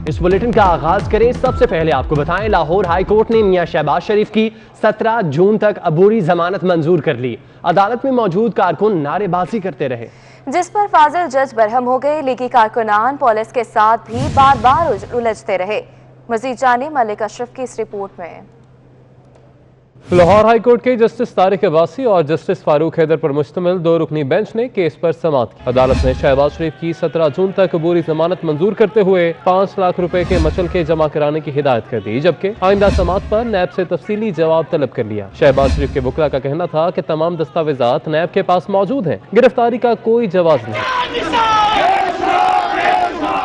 इस बुलेटिन का आगाज करें। सबसे पहले आपको बताएं, लाहौर हाई कोर्ट ने मियां शहबाज शरीफ की 17 जून तक अबूरी जमानत मंजूर कर ली। अदालत में मौजूद कारकुन नारेबाजी करते रहे, जिस पर फाजिल जज बरहम हो गए। लीगी कारकुनान पुलिस के साथ भी बार बार उलझते रहे। मजीद जाने मलिक अशरफ की इस रिपोर्ट में। लाहौर हाई कोर्ट के जस्टिस तारिक अब्बासी और जस्टिस फारूक हैदर पर मुश्तमिल 2 रुकनी बेंच ने केस पर समाअत की। अदालत ने शहबाज शरीफ की 17 जून तक अबूरी जमानत मंजूर करते हुए 5 लाख रुपए के मचल के जमा कराने की हिदायत कर दी, जबकि आइंदा समाअत पर नैब से तफसीली जवाब तलब कर लिया। शहबाज शरीफ के वकील का कहना था कि तमाम दस्तावेजात नैब के पास मौजूद हैं, गिरफ्तारी का कोई जवाब नहीं।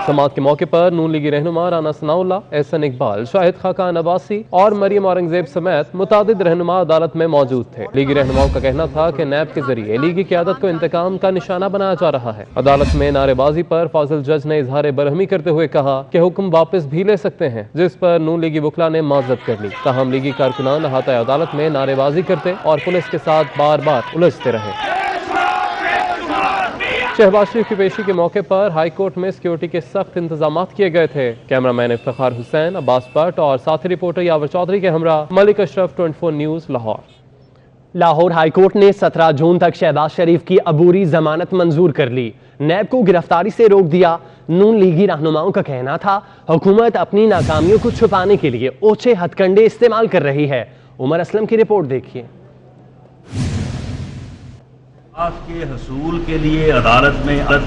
समाअत के मौके पर नून लीगी रहनुमा राना सनाउल्लाह, एहसन इकबाल, शाहिद खाकान अब्बासी और मरियम औरंगजेब समेत मुतादिद रहनुमा अदालत में मौजूद थे। लीगी रहनुमाओं का कहना था कि नैब के जरिए लीगी क़यादत को इंतकाम का निशाना बनाया जा रहा है। अदालत में नारेबाजी पर फाजिल जज ने इजहार बरहमी करते हुए कहा कि हुक्म वापस भी ले सकते हैं, जिस पर नून लीगी वकला ने माजरत कर ली। ताहम लीगी कारकुनान अहाता अदालत में नारेबाजी करते और पुलिस के साथ बार बार उलझते रहे। शहबाज शरीफ की पेशी के मौके पर हाई कोर्ट में सिक्योरिटी के सख्त इंतजाम किए गए थे। कैमरामैन इफ्तिखार हुसैन, अब्बास भट्ट और साथी रिपोर्टर यावर चौधरी के हमरा Malik Ashraf, 24 news, Lahore. Lahore high court ने 17 जून तक शहबाज शरीफ की अबूरी जमानत मंजूर कर ली। नैब को गिरफ्तारी से रोक दिया। नून लीगी रहनुमाओं का कहना था हुकूमत अपनी नाकामियों को छुपाने के लिए ओछे हथकंडे इस्तेमाल कर रही है। उमर असलम की रिपोर्ट देखिए। के हसूल के लिए अदालत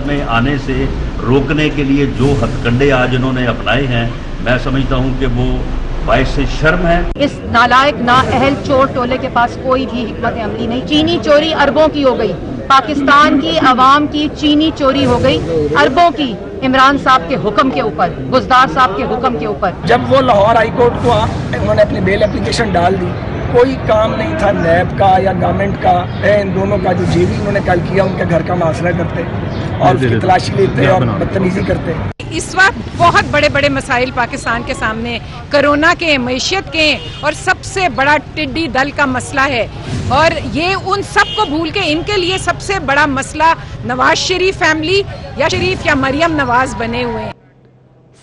में आने से रोकने के लिए जो हथकंडे आज इन्होंने अपनाए हैं, मैं समझता हूं कि वो बाइस से शर्म है। इस नालायक नाअहल चोर टोले के पास कोई भी हिकमत अमली नहीं। चीनी चोरी अरबों की हो गई, पाकिस्तान की आवाम की चीनी चोरी हो गई अरबों की, इमरान साहब के हुक्म के ऊपर, बुजदार साहब के हुक्म के ऊपर। जब वो लाहौर हाई कोर्ट को उन्होंने अपनी बेल एप्लीकेशन डाल दी, कोई काम नहीं था नैब का या गवर्नमेंट का, इन दोनों का जो जेबी उन्होंने कल किया, उनके घर का मुआसरा करते और उसकी तलाशी लेते और बदतमीजी करते। इस वक्त बहुत बड़े बड़े मसाइल पाकिस्तान के सामने, कोरोना के, मईशत के और सबसे बड़ा टिड्डी दल का मसला है। और ये उन सब को भूल के इनके लिए सबसे बड़ा मसला नवाज शरीफ फैमिली या शरीफ या मरियम नवाज बने हुए हैं।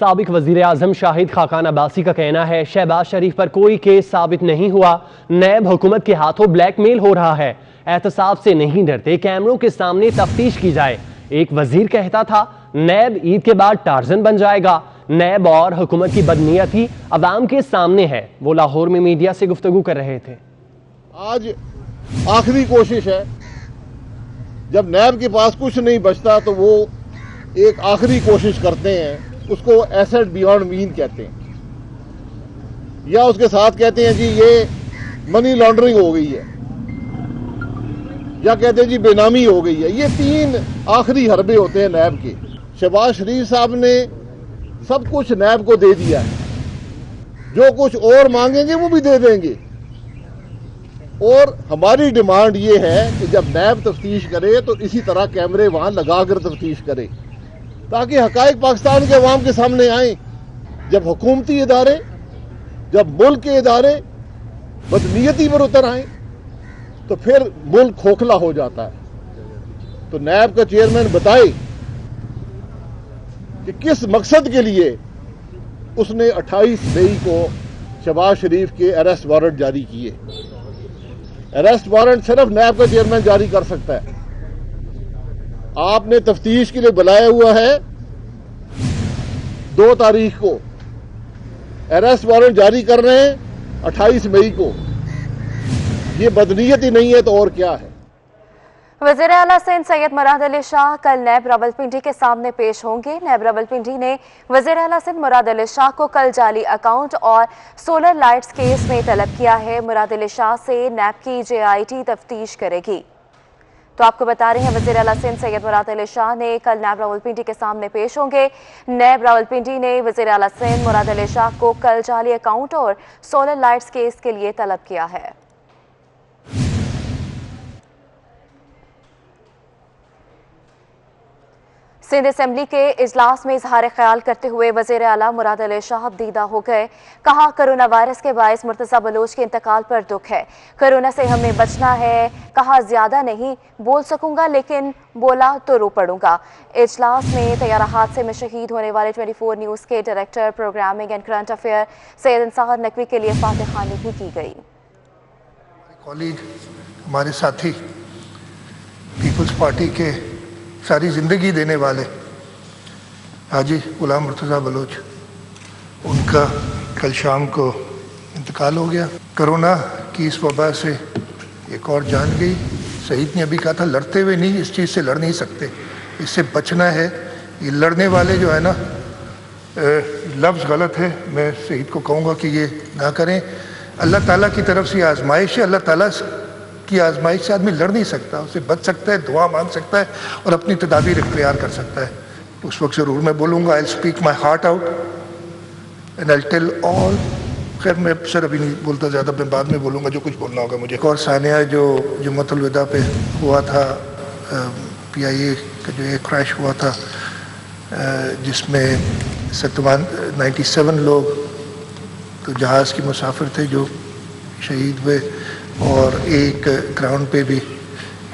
साबिक वजीर आजम शाहिद खाकान अब्बासी का कहना है शहबाज शरीफ पर कोई केस साबित नहीं हुआ। नैब हुकूमत के हाथों ब्लैकमेल हो रहा है। एहतसाब से नहीं डरते, कैमरों के सामने तफ्तीश की जाए। एक वजीर कहता था नैब ईद के बाद टार्जन बन जाएगा। नैब और हुकूमत की बदनीयती अवाम के सामने है। वो लाहौर में मीडिया से गुफ्तगू कर रहे थे। आज आखिरी कोशिश है, जब नैब के पास कुछ नहीं बचता तो वो एक आखिरी कोशिश करते हैं, उसको एसेट बियॉन्ड मीन कहते हैं, या उसके साथ कहते हैं जी ये मनी लॉन्ड्रिंग हो गई है, या कहते हैं जी बेनामी हो गई है। ये 3 आखिरी हरबे होते हैं नैब के। शहबाज शरीफ साहब ने सब कुछ नैब को दे दिया है, जो कुछ और मांगेंगे वो भी दे देंगे। और हमारी डिमांड ये है कि जब नैब तफ्तीश करे तो इसी तरह कैमरे वहां लगाकर तफ्तीश करे, ताकि हकाइक पाकिस्तान के अवाम के सामने आए। जब हुकूमती इदारे, जब मुल्क के इदारे बदनीयती पर उतर आए तो फिर मुल्क खोखला हो जाता है। तो नैब का चेयरमैन बताए कि किस मकसद के लिए उसने 28 मई को शहबाज शरीफ के अरेस्ट वारंट जारी किए। अरेस्ट वारंट सिर्फ नैब का चेयरमैन जारी कर सकता है। आपने तफ्तीश के लिए बुलाया हुआ है 2 तारीख को, अरेस्ट वारंट जारी कर रहे हैं 28 मई को। ये बदनीयत ही नहीं है तो और क्या है। वज़ीर आला सिंध सैयद मुराद अली शाह कल नैब रावलपिंडी के सामने पेश होंगे। नैब रावलपिंडी ने वज़ीर आला सिंध मुराद अली शाह को कल जाली अकाउंट और सोलर लाइट्स केस में तलब किया है। मुराद अली शाह से नैब की JIT तफ्तीश करेगी। तो आपको बता रहे हैं वज़ीर आला सिंध सैयद मुराद अली शाह ने कल नैब रावलपिंडी के सामने पेश होंगे। नैब रावलपिंडी ने वज़ीर आला सिंध मुराद अली शाह को कल जाली अकाउंट और सोलर लाइट्स केस के लिए तलब किया है। सिंध असेंबली के इजलास में इजहार ख्याल करते हुए वज़ीर आला मुराद अली शाह दीदा हो गए। कहा, कोरोना वायरस के बायस मुर्तज़ा बलोच के इंतकाल पर दुख है। कोरोना से हमें बचना है। कहा, ज्यादा नहीं बोल सकूंगा लेकिन बोला तो रो पड़ूंगा। इजलास में तैयारा हादसे में शहीद होने वाले 24 न्यूज़ के director programming and current affair Syed Insar Naqvi के लिए फातिहानी भी की गई। कॉलीग, हमारे साथी, पीपल्स पार्टी के सारी ज़िंदगी देने वाले हाजी गुलाम मुर्तज़ा बलोच, उनका कल शाम को इंतकाल हो गया। कोरोना की इस वबा से एक और जान गई। शहीद ने अभी कहा था, लड़ते हुए नहीं, इस चीज़ से लड़ नहीं सकते, इससे बचना है। ये लड़ने वाले जो है ना, लफ्ज़ गलत है, मैं शहीद को कहूँगा कि ये ना करें। अल्लाह ताला की तरफ से आजमाइश है। अल्लाह ताला की आजमाइश से आदमी लड़ नहीं सकता, उससे बच सकता है, दुआ मांग सकता है और अपनी तदाबीर इख्तियार कर सकता है। उस वक्त ज़रूर मैं बोलूँगा, I speak my heart out and I tell all. खैर मैं सर अभी नहीं बोलता ज़्यादा, मैं बाद में बोलूँगा जो कुछ बोलना होगा मुझे। एक और सानिया जो जुम्मतुल विदा पे हुआ था, PIA का जो एक क्रैश हुआ था जिसमें 97 लोग तो जहाज़ के मुसाफिर थे जो शहीद हुए और एक ग्राउंड पे भी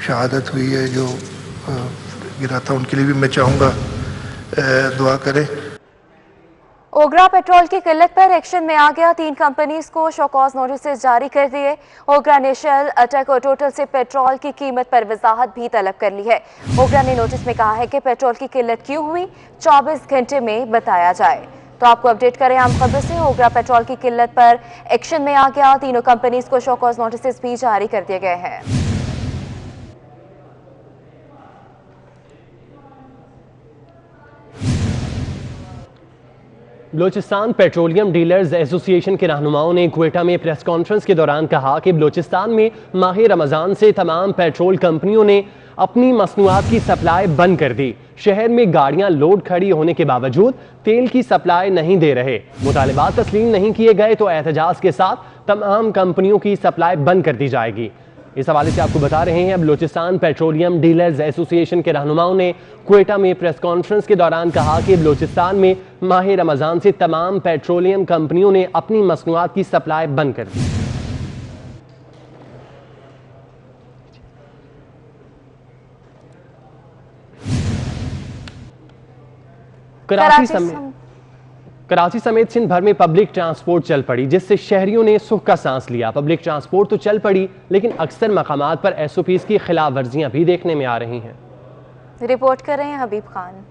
शहादत हुई है जो गिरा था। उनके लिए भी मैं चाहूँगा दुआ करें। ओगरा पेट्रोल की किल्लत पर एक्शन में आ गया। 3 कंपनीज को शो कॉज नोटिस जारी कर दिए। ओगरा ने शेल, अटक और टोटल से पेट्रोल की कीमत पर वजाहत भी तलब कर ली है। ओगरा ने नोटिस में कहा है कि पेट्रोल की किल्लत क्यों हुई 24 घंटे में बताया जाए। तो आपको अपडेट करें आम खबर से। ओगरा पेट्रोल की किल्लत पर एक्शन में आ गया। 3 कंपनीज को शो कॉज नोटिस भी जारी कर दिए गए हैं। बलोचिस्तान पेट्रोलियम डीलर्स एसोसिएशन के रहनुमाओं ने क्वेटा में प्रेस कॉन्फ्रेंस के दौरान कहा कि बलोचिस्तान में माह रमज़ान से तमाम पेट्रोल कंपनियों ने अपनी मसनूआत की सप्लाई बंद कर दी। शहर में गाड़ियां लोड खड़ी होने के बावजूद तेल की सप्लाई नहीं दे रहे। मुतालिबात तस्लीम नहीं किए गए तो एहतजाज के साथ तमाम कंपनियों की सप्लाई बंद कर दी जाएगी। इस हवाले से आपको बता रहे हैं, बलोचिस्तान पेट्रोलियम डीलर्स एसोसिएशन के रहनुमाओं ने क्वेटा में प्रेस कॉन्फ्रेंस के दौरान कहा कि बलोचिस्तान में माह रमज़ान से तमाम पेट्रोलियम कंपनियों ने अपनी मसनूआत की सप्लाई बंद कर दी। कराची समेत सिंध भर में पब्लिक ट्रांसपोर्ट चल पड़ी, जिससे शहरियों ने सुख का सांस लिया। पब्लिक ट्रांसपोर्ट तो चल पड़ी, लेकिन अक्सर मकामात पर SOPs की खिलाफ वर्जियां भी देखने में आ रही हैं। रिपोर्ट कर रहे हैं हबीब खान।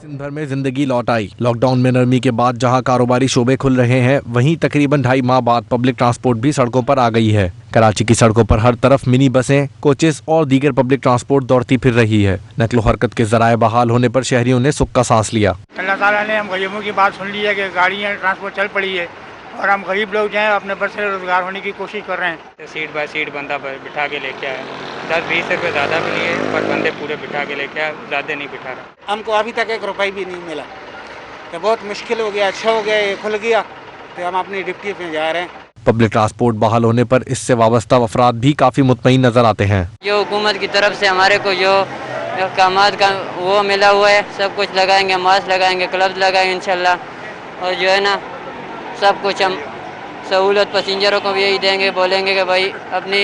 सिंध भर में जिंदगी लौट आई। लॉकडाउन में नरमी के बाद जहां कारोबारी शोबे खुल रहे हैं, वहीं तकरीबन 2.5 माह बाद पब्लिक ट्रांसपोर्ट भी सड़कों पर आ गई है। कराची की सड़कों पर हर तरफ मिनी बसें, कोचेस और दीगर पब्लिक ट्रांसपोर्ट दौड़ती फिर रही है। नकलो हरकत के जराए बहाल होने पर शहरियों ने सुख का सांस लिया। अल्लाह ताला ने हम गरीबों की बात सुन ली है कि गाड़ियाँ ट्रांसपोर्ट चल पड़ी है और हम गरीब लोग जो हैं अपने पर से रोजगार होने की कोशिश कर रहे हैं। सीट बाय सीट बंदा बिठा के लेके आए, 10-20 रुपये ज़्यादा भी लिए पर बंदे पूरे बिठा के लेके आए, ज़्यादा नहीं बिठा रहा। हमको अभी तक 1 रुपये भी नहीं मिला, तो बहुत मुश्किल हो गया। अच्छा हो गया ये खुल गया तो हम अपनी ड्यूटी पे जा रहे हैं। पब्लिक ट्रांसपोर्ट बहाल होने पर इससे वाबस्ता अफराद भी काफ़ी मुतमईन नजर आते हैं। जो हुकूमत की तरफ से हमारे को जो कामात का वो मिला हुआ है, सब कुछ लगाएंगे, मास्क लगाएंगे, ग्लव्स लगाएंगे इंशाल्लाह। और जो है ना, सब कुछ हम सहूलत पैसेंजरों को भी यही देंगे, बोलेंगे कि भाई अपनी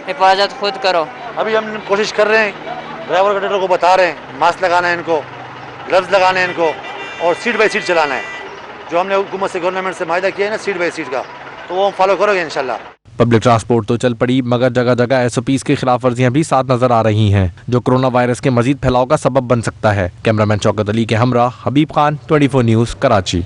हिफाजत खुद करो। अभी हम कोशिश कर रहे हैं, ड्राइवर कंडक्टर को बता रहे हैं मास्क लगाना है इनको, ग्लव्स लगाना है इनको और सीट बाई सीट चलाना है। जो हमने हुकूमत से, गवर्नमेंट से मायदा किया है ना सीट बाई सीट का, तो वो हम फॉलो करोगे इंशाल्लाह। पब्लिक ट्रांसपोर्ट तो चल पड़ी, मगर जगह जगह SOPs की खिलाफ वर्जियां भी साथ नजर आ रही हैं, जो कोरोना वायरस के मजीद फैलाव का सबब बन सकता है। कैमरामैन शौकत अली के हमरा हबीब खान, 24 न्यूज़, कराची।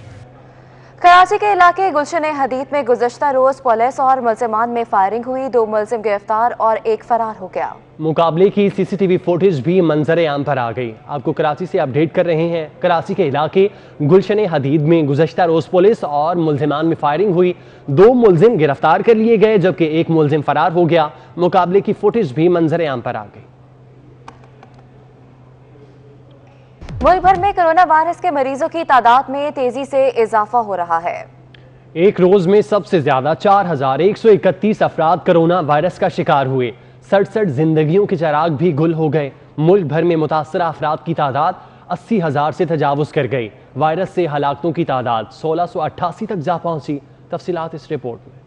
कराची के इलाके गुलशन हदीद में गुज़श्ता रोज पुलिस और मुलजिमान में फायरिंग हुई। 2 मुलजिम गिरफ्तार और 1 फरार हो गया। मुकाबले की CCTV फुटेज भी मंजर आम पर आ गई। आपको कराची से अपडेट कर रहे हैं। कराची के इलाके गुलशन हदीद में गुज़श्ता रोज पुलिस और मुलजिमान में फायरिंग हुई। 2 मुलजिम गिरफ्तार कर लिए गए जबकि 1 मुलजिम फरार हो गया। मुकाबले की फुटेज भी मंजर आम पर आ गई। मुल्क भर में कोरोना वायरस के मरीजों की तादाद में तेजी से इजाफा हो रहा है। एक रोज में सबसे ज्यादा 4131 अफराद कोरोना वायरस का शिकार हुए। 67 जिंदगियों के चिराग भी गुल हो गए। मुल्क भर में मुतासरा अफराद की तादाद 80,000 से तजावुज कर गई। वायरस से हलाकतों की तादाद 1688 तक जा पहुंची। तफसीलात इस रिपोर्ट में।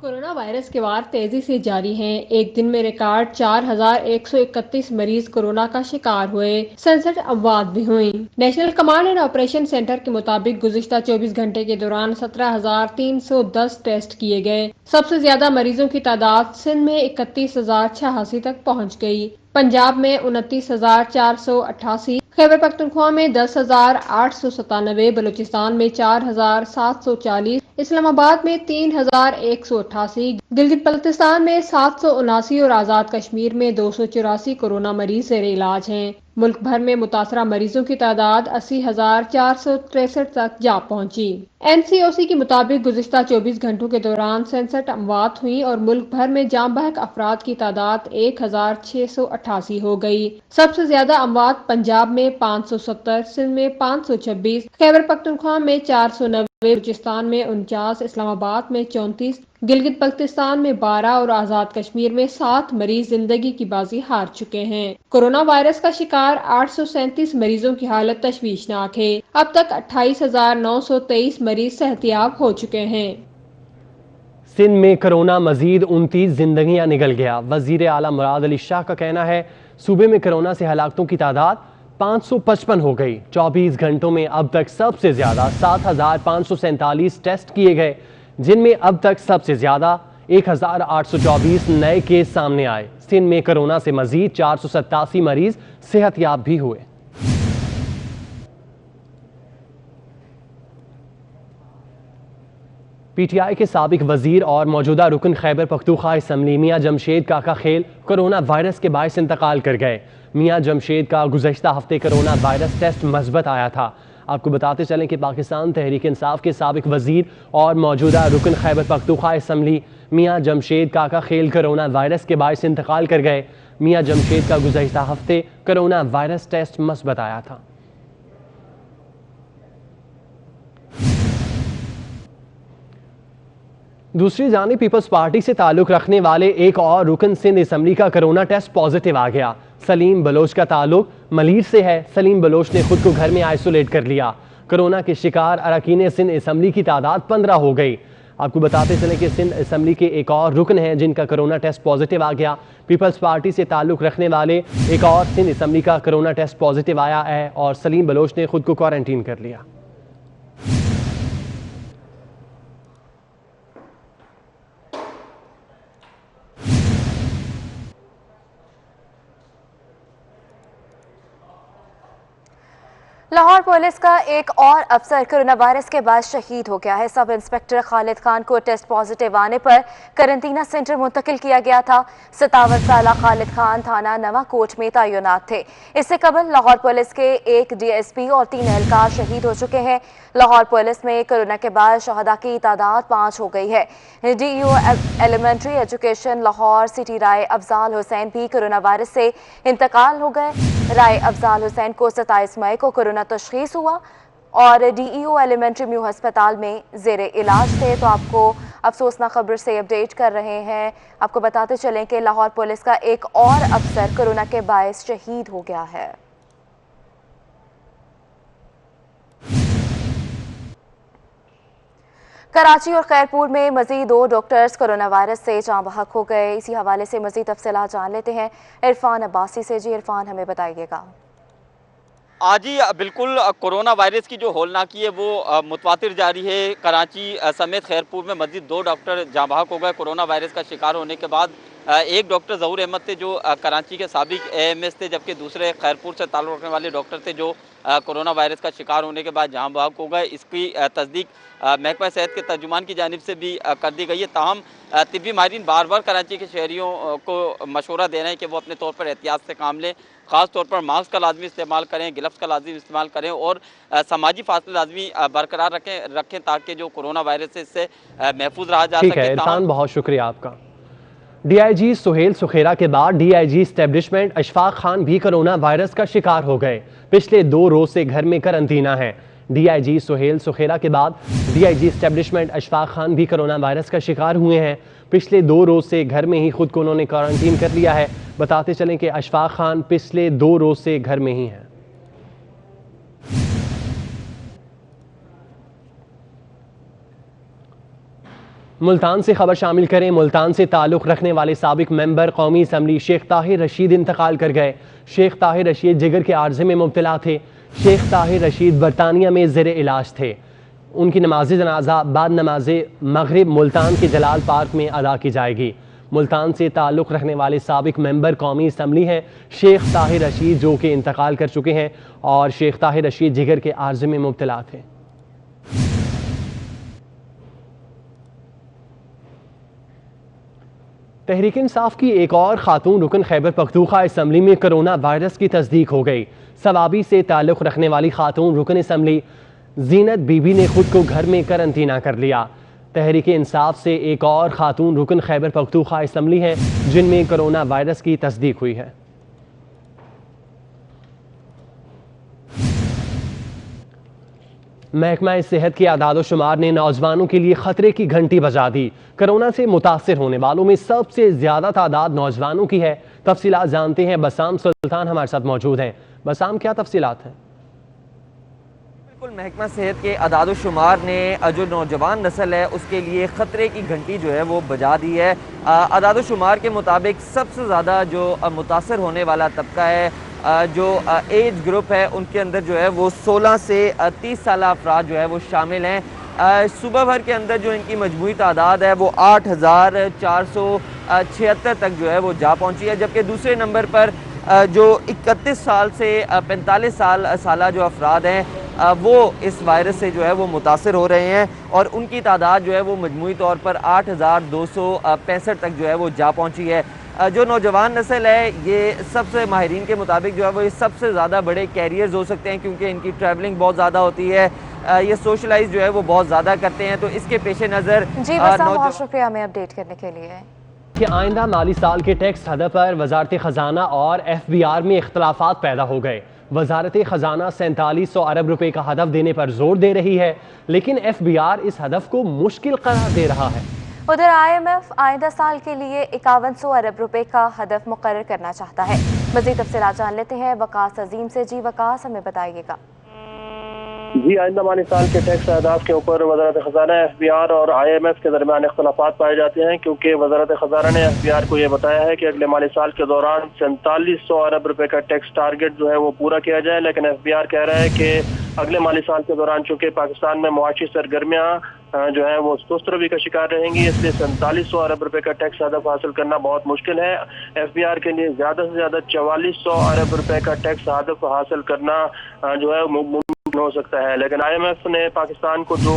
कोरोना वायरस के वार तेजी से जारी हैं। एक दिन में रिकॉर्ड 4,131 मरीज कोरोना का शिकार हुए। 67 अमवात भी हुई। National command and operation centre के मुताबिक गुज़िश्ता 24 घंटे के दौरान 17,310 टेस्ट किए गए। सबसे ज्यादा मरीजों की तादाद सिंध में 31,086 तक पहुँच गई। पंजाब में 29,488, खैबर पख्तूनख्वा में 10,897, बलूचिस्तान में 4,740, इस्लामाबाद में 3,188, गिलगित बल्तिस्तान में 779 और आज़ाद कश्मीर में 284 कोरोना मरीज ज़ेर इलाज हैं। मुल्क भर में मुतासरा मरीजों की तादाद 80,463 तक जा पहुंची। NCOC के मुताबिक गुज़िश्ता 24 घंटों के दौरान 67 अमवात हुई और मुल्क भर में जाम बहक अफराद की तादाद 1,688 हो गई। सबसे ज्यादा अमवात पंजाब में 570, सिंध में 526, खैबर पख्तूनख्वा में 490, बलूचिस्तान में 49, इस्लामाबाद में 34, गिलगित बल्तिस्तान में 12 और आज़ाद कश्मीर में 7 मरीज जिंदगी की बाजी हार चुके हैं। कोरोना वायरस का शिकार 837 मरीजों की हालत तशवीशनाक है। अब तक 28,923 मरीज सेहतियाब हो चुके हैं। सिंध में कोरोना मजीद 29 जिंदगियां निगल गया। वजीर आला मुराद अली शाह का कहना है सूबे में कोरोना से हलाकतों की तादाद 555 हो गई। 24 घंटों में अब तक सबसे ज्यादा 7,547 टेस्ट किए गए, जिनमें अब तक सबसे ज्यादा 1,824 नए केस सामने आए। सिंध में कोरोना से मजीद 487 मरीज सेहतयाब भी हुए। PTI के साबिक वजीर और मौजूदा रुकन खैबर पख्तूनख्वा असम्बली मियां जमशेद काका खेल कोरोना वायरस के बायस इंतकाल कर गए। मियां जमशेद का गुज़श्ता हफ्ते कोरोना वायरस टेस्ट मस्बत आया था। आपको बताते चलें कि पाकिस्तान तहरीक इंसाफ के साबिक वजीर और मौजूदा रुकन खैबर पख्तूनख्वा असम्बली मियां जमशेद काका खेल कोरोना वायरस के बायस इंतकाल कर गए। मियां जमशेद का गुज़श्ता हफ्ते कोरोना वायरस टेस्ट मस्बत आया था। दूसरी जानिब पीपल्स पार्टी से ताल्लुक रखने वाले एक और रुकन सिंध असम्बली का कोरोना टेस्ट पॉजिटिव आ गया। सलीम बलोच का ताल्लुक मलीर से है। सलीम बलोच ने खुद को घर में आइसोलेट कर लिया। कोरोना के शिकार अरकान सिंध असम्बली की तादाद 15 हो गई। आपको बताते चले कि सिंध असम्बली के एक और रुकन हैं जिनका कोरोना टेस्ट पॉजिटिव आ गया। पीपल्स पार्टी से ताल्लुक रखने वाले एक और सिंध असम्बली का कोरोना टेस्ट पॉजिटिव आया है और सलीम बलोच ने खुद को क्वारंटीन कर लिया। लाहौर पुलिस का एक और अफसर कोरोना वायरस के बाद शहीद हो गया है। सब इंस्पेक्टर खालिद खान को टेस्ट पॉजिटिव आने पर करंटीना सेंटर मुंतकिल किया गया था। 57 साला खालिद खान थाना नवा कोट में तैनात थे। इससे कबल लाहौर पुलिस के एक DSP और 3 एहलकार शहीद हो चुके हैं। लाहौर पुलिस में कोरोना के बाद शहदा की तादाद 5 हो गई है। DEO elementary education Lahore city Rai Afzal Hussain भी कोरोना वायरस से इंतकाल हो गए। राय अफजाल हुसैन को 27 मई को कोरोना तशखीस हुआ और DEO एलिमेंट्री म्यू अस्पताल में जेर इलाज थे। तो आपको अफसोसनाक खबर से अपडेट कर रहे हैं। आपको बताते चलें कि लाहौर पुलिस का एक और अफसर कोरोना के बायस शहीद हो गया है। कराची और खैरपुर में मजीद 2 डॉक्टर्स कोरोना वायरस से जाँ बहक हो गए। इसी हवाले से मजीद तफसीलात जान लेते हैं इरफान अब्बासी से। जी इरफान, हमें बताइएगा। आज ही बिल्कुल कोरोना वायरस की जो होलनाकी है वो मुतवातिर जारी है। कराची समेत खैरपुर में मजीद 2 डॉक्टर जाँ बहक हो गए कोरोना वायरस का शिकार होने के बाद। एक डॉक्टर ज़हूर अहमद थे जो कराची के साबिक AMS थे, जबकि दूसरे खैरपुर से ताल्लुक़ रखने वाले डॉक्टर थे जो कोरोना वायरस का शिकार होने के बाद जाँ बहक हो गए। इसकी तस्दीक महकमा सेहत के तर्जुमान की जानिब से भी कर दी गई है। ताहम तिब्बी माहिरीन बार बार कराची के शहरियों को मशवरा दे रहे हैं कि वो अपने तौर पर एहतियात से काम लें। ख़ास तौर पर मास्क का लाजमी इस्तेमाल करें, ग्लव्स का लाजमी इस्तेमाल करें और समाजी फासले लाजमी बरकरार रखें ताकि जो कोरोना वायरस है इससे महफूज रहा जा सके। इरफान, बहुत शुक्रिया आपका। DIG सुहेल सुखेरा के बाद DIG एस्टेब्लिशमेंट अशफाक खान भी कोरोना वायरस का शिकार हो गए। पिछले 2 रोज से घर में करंटीना है। DIG सुहेल सुखेरा के बाद DIG एस्टेब्लिशमेंट अशफाक खान भी कोरोना वायरस का शिकार हुए हैं। पिछले 2 रोज से घर में ही खुद को उन्होंने क्वारंटीन कर लिया है। बताते चलें कि अशफाक खान पिछले 2 रोज से घर में ही हैं। मुल्तान से खबर शामिल करें। मुल्तान से ताल्लुक़ रखने वाले साबिक मेंबर कौमी असम्बली शेख ताहिर रशीद इंतकाल कर गए। शेख ताहिर रशीद जिगर के आर्जे में मुब्तला थे। शेख ताहिर रशीद बरतानिया में ज़ेर इलाज थे। उनकी नमाज जनाजा बाद नमाज मगरिब मुल्तान के जलाल पार्क में अदा की जाएगी। मुल्तान से ताल्लुक़ रखने वाले साबिक मेंबर कौमी असम्बली हैं शेख ताहिर रशीद, जो कि इंतकाल कर चुके हैं, और शेख ताहिर रशीद जिगर के आर्जे में मुब्तला थे। तहरीक इंसाफ की एक और खातून रुकन खैबर पख्तूनख्वा असम्बली में कोरोना वायरस की तस्दीक हो गई। सवाबी से ताल्लुक़ रखने वाली खातून रुकन असम्बली जीनत बीबी ने खुद को घर में करंतना कर लिया। तहरीक इंसाफ से एक और खातून रुकन खैबर पख्तूनख्वा असम्बली हैं जिनमें कोरोना वायरस की तस्दीक हुई है। महकमा सेहत के आदाद शुमार ने नौजवानों के लिए खतरे की घंटी बजा दी। कोरोना से मुतासिर होने वालों में सबसे ज्यादा तादाद नौजवानों की है। तफसीलात जानते हैं, बसाम सुल्तान हमारे साथ मौजूद हैं। बसाम, क्या तफसीलात हैं? बिल्कुल, महकमा सेहत के आदाद शुमार ने जो नौजवान नस्ल है उसके लिए ख़तरे की घंटी जो है वो बजा दी है। आदाद शुमार के मुताबिक सबसे ज़्यादा जो मुतासर होने वाला तबका है, जो एज ग्रुप है, उनके अंदर जो है वो 16 से 30 साल अफराद जो है वो शामिल हैं। सुबह भर के अंदर जो इनकी मजमूई तादाद है वो 8,476 तक जो है वो जा पहुँची है, जबकि दूसरे नंबर पर जो 31 साल से 45 साल जो अफराद हैं वो इस वायरस से जो है वो मुतासर हो रहे हैं, और उनकी तादाद जो है वो मजमूई तौर पर 8,265 तक जो है वो जा पहुँची है। जो नौजवान नस्ल है ये सबसे माहिरीन के मुताबिक जो है वो ये सबसे ज़्यादा बड़े कैरियर्स हो सकते हैं, क्योंकि इनकी ट्रैवलिंग बहुत ज़्यादा होती है, ये सोशलाइज जो है वो बहुत ज़्यादा करते हैं। तो इसके पेश नज़र बहुत शुक्रिया हमें अपडेट करने के लिए। कि आइंदा माली साल के टैक्स हदफ पर वजारत ख़जाना और FBR में इख्तलाफात पैदा हो गए। वजारत ख़जाना 4700 अरब रुपए का हदफ देने पर जोर दे रही है, लेकिन FBR इस हदफ को मुश्किल करार दे रहा है। उधर IMF आइंदा साल के लिए 5100 अरब रुपए का हदफ मुकर्रर करना चाहता है। मज़ीद तफसीलात जान लेते हैं वकास अजीम से। जी वकास, हमें बताइएगा। जी, आइंदा माली साल के टैक्स अहदाफ के ऊपर वजारत ख़जाना, FBR और IMF के दरमियान इख्तलाफात पाए जाते हैं, क्योंकि वजारत ख़जाना ने FBR को यह बताया है कि अगले माली साल के दौरान 4700 अरब रुपए का टैक्स टारगेट जो है वो पूरा किया जाए, लेकिन FBR कह रहा है कि अगले माली साल के दौरान चूँकि पाकिस्तान में मुआशी सरगर्मियाँ जो है वो सुस्त रवि का शिकार रहेंगी, इसलिए 4700 अरब रुपए का टैक्स हदफ हासिल करना बहुत मुश्किल है। FBR के लिए ज़्यादा से ज़्यादा 4400 अरब रुपए का टैक्स हदफ हासिल करना जो है मुमकिन हो सकता है, लेकिन IMF ने पाकिस्तान को जो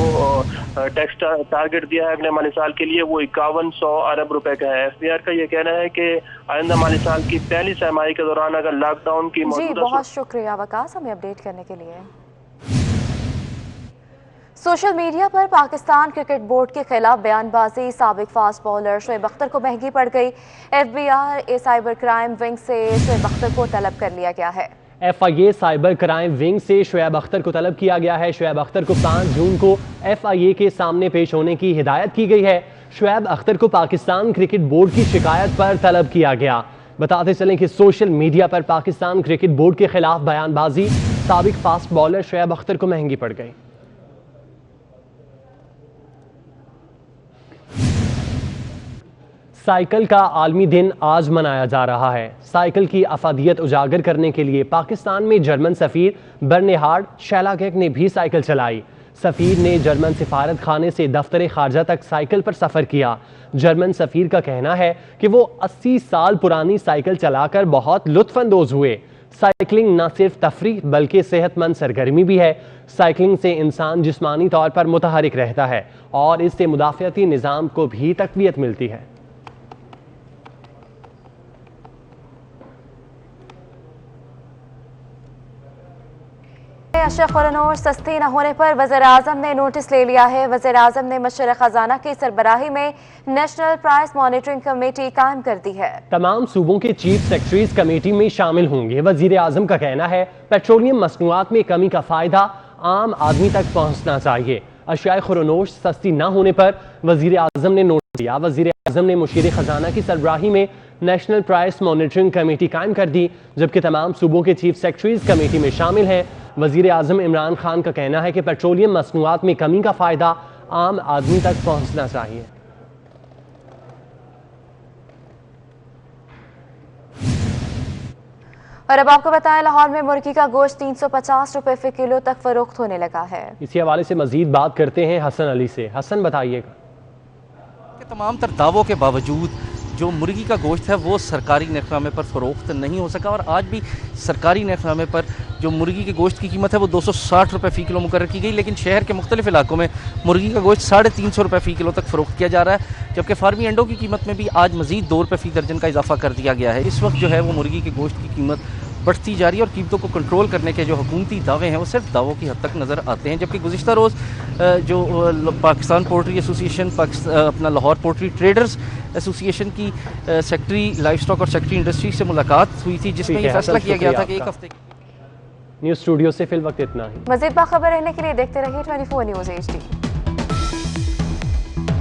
टैक्स टारगेट दिया है अगले माली साल के लिए वो 5100 अरब रुपए का है। FBR का ये कहना है कि आइंदा माली साल की पहली छमाही के दौरान अगर लॉकडाउन की बहुत शुक्रिया वकास हमें अपडेट करने के लिए। सोशल मीडिया पर पाकिस्तान क्रिकेट बोर्ड के खिलाफ बयानबाजी साबिक फास्ट बॉलर शोएब अख्तर को महंगी पड़ गई। FBR साइबर क्राइम विंग से शोएब अख्तर को तलब कर लिया गया है। FIA साइबर क्राइम विंग से शोएब अख्तर को तलब किया गया है। शोएब अख्तर को 5 जून को FIA के सामने पेश होने की हिदायत की गई है। शोएब अख्तर को पाकिस्तान क्रिकेट बोर्ड की शिकायत पर तलब किया गया। बताते चलें कि सोशल मीडिया पर पाकिस्तान क्रिकेट बोर्ड के खिलाफ बयानबाजी साबिक फास्ट बॉलर शोएब अख्तर को महंगी पड़ गई। साइकिल का आलमी दिन आज मनाया जा रहा है। साइकिल की अफादियत उजागर करने के लिए पाकिस्तान में जर्मन सफ़ीर बर्नेहार्ड शैलागेक ने भी साइकिल चलाई। सफ़ीर ने जर्मन सिफारत खाने से दफ्तर खारजा तक साइकिल पर सफ़र किया। जर्मन सफ़ीर का कहना है कि वो 80 साल पुरानी साइकिल चलाकर बहुत लुत्फ़अंदोज़ हुए। साइकिलिंग न सिर्फ तफरीह बल्कि सेहतमंद सरगर्मी भी है। साइकिलिंग से इंसान जिस्मानी तौर पर मुतहरिक रहता है और इससे मुदाफ़ियाती निज़ाम को भी तक़वियत मिलती है। अशरफ खुरानोश सस्ती न होने पर वज़ीर-ए-आज़म ने नोटिस ले लिया है। वज़ीर-ए-आज़म ने मशर खजाना की सरबराही में नेशनल प्राइस मॉनिटरिंग कमेटी कायम कर दी है। तमाम सूबों के चीफ सेक्रेटरीज कमेटी में शामिल होंगे। वज़ीर-ए-आज़म का कहना है पेट्रोलियम मसनूआत में कमी का फायदा आम आदमी तक पहुँचना चाहिए। अशिया खुरानोश सस्ती न होने पर वज़ीर-ए-आज़म ने वज़ीर आज़म ने मुशीर ख़जाना की सरबराही में नेशनल प्राइस मॉनिटरिंग कमेटी कायम कर दी, जबकि तमाम सूबों के चीफ सेक्रेटरीज कमेटी में शामिल हैं। वज़ीर आज़म इमरान खान का कहना है कि पेट्रोलियम मसनूआत में कमी का फ़ायदा आम आदमी तक पहुँचना चाहिए। और अब आपको बताएं, लाहौर में मुर्गी का गोश्त 350 रुपए फी किलो तक फरोख्त होने लगा है। इसी हवाले से मजीद बात करते हैं हसन अली से। हसन, बताइएगा। तमाम तर दावों के बावजूद जो मुर्गी का गोश्त है वो सरकारी नरखनामे पर फ़रोख्त नहीं हो सका, और आज भी सरकारी नरखनामे पर जो मुर्गी के गोश्त की कीमत है वो 260 रुपये फ़ी किलो मुकर्रर की गई, लेकिन शहर के मुख्तलिफ इलाकों में मुर्गी का गोश्त 350 रुपये फ़ी किलो तक फ़रोख्त किया जा रहा है, जबकि फार्मी अंडों की कीमत में भी आज मज़ीद 2 रुपये फ़ी दर्जन का इजाफा कर दिया गया है। इस वक्त जो है वो मुर्गी के गोश्त की कीमत बढ़ती जा रही है और कीमतों को कंट्रोल करने के जो हुकूमती दावे हैं वो सिर्फ दावों की हद तक नज़र आते हैं। जबकि गुज़िश्ता रोज़ जो पाकिस्तान पोल्ट्री एसोसिएशन, अपना लाहौर पोल्ट्री ट्रेडर्स एसोसिएशन की सेक्रेटरी लाइफ स्टॉक और सेक्रेटरी इंडस्ट्री से मुलाकात हुई थी, जिसमें ये फैसला किया गया था कि एक हफ्ते न्यूज़ स्टूडियो से फिल वक्त इतना ही। मज़ीद बाखबर रहने के लिए देखते रहिए 24 न्यूज़ HD।